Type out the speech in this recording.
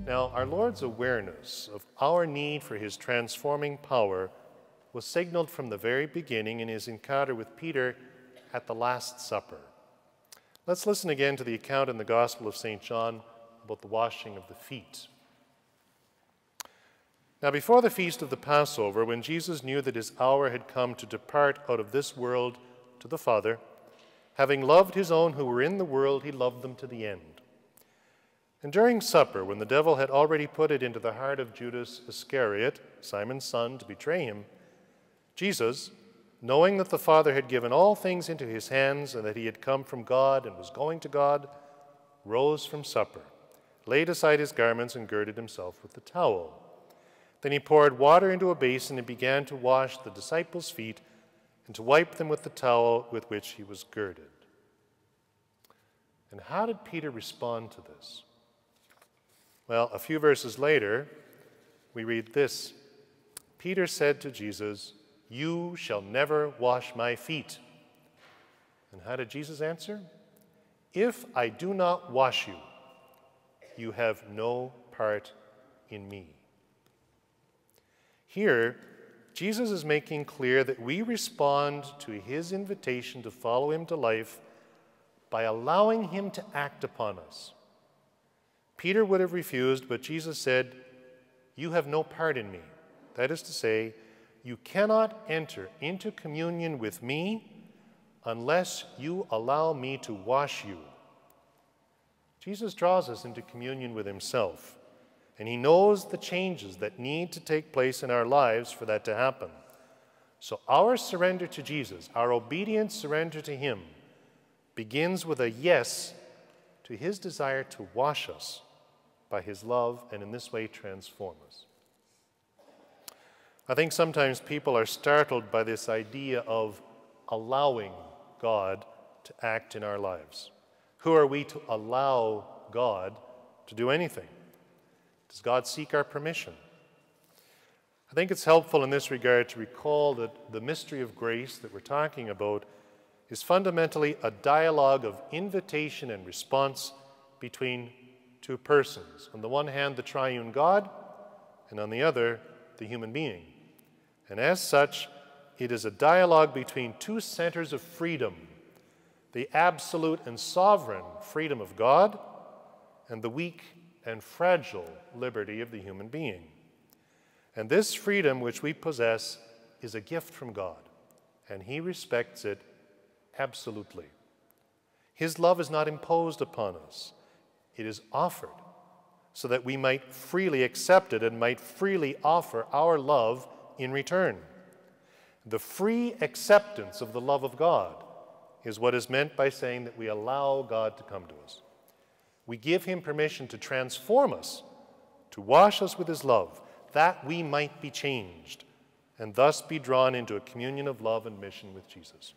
Now, our Lord's awareness of our need for his transforming power was signaled from the very beginning in his encounter with Peter at the Last Supper. Let's listen again to the account in the Gospel of St. John about the washing of the feet. Now, before the feast of the Passover, when Jesus knew that his hour had come to depart out of this world to the Father, having loved his own who were in the world, he loved them to the end. And during supper, when the devil had already put it into the heart of Judas Iscariot, Simon's son, to betray him, Jesus, knowing that the Father had given all things into his hands and that he had come from God and was going to God, rose from supper, laid aside his garments and girded himself with the towel. Then he poured water into a basin and began to wash the disciples' feet and to wipe them with the towel with which he was girded. And how did Peter respond to this? Well, a few verses later, we read this. Peter said to Jesus, "You shall never wash my feet." And how did Jesus answer? "If I do not wash you, you have no part in me." Here, Jesus is making clear that we respond to his invitation to follow him to life by allowing him to act upon us. Peter would have refused, but Jesus said, "You have no part in me." That is to say, you cannot enter into communion with me unless you allow me to wash you. Jesus draws us into communion with himself, and he knows the changes that need to take place in our lives for that to happen. So our surrender to Jesus, our obedient surrender to him, begins with a yes to his desire to wash us by his love and in this way transform us. I think sometimes people are startled by this idea of allowing God to act in our lives. Who are we to allow God to do anything? Does God seek our permission? I think it's helpful in this regard to recall that the mystery of grace that we're talking about is fundamentally a dialogue of invitation and response between two persons. On the one hand, the triune God, and on the other, the human being. And as such, it is a dialogue between two centers of freedom, the absolute and sovereign freedom of God and the weak and fragile liberty of the human being. And this freedom which we possess is a gift from God, and he respects it absolutely. His love is not imposed upon us. It is offered so that we might freely accept it and might freely offer our love in return. The free acceptance of the love of God is what is meant by saying that we allow God to come to us. We give him permission to transform us, to wash us with his love, that we might be changed, and thus be drawn into a communion of love and mission with Jesus.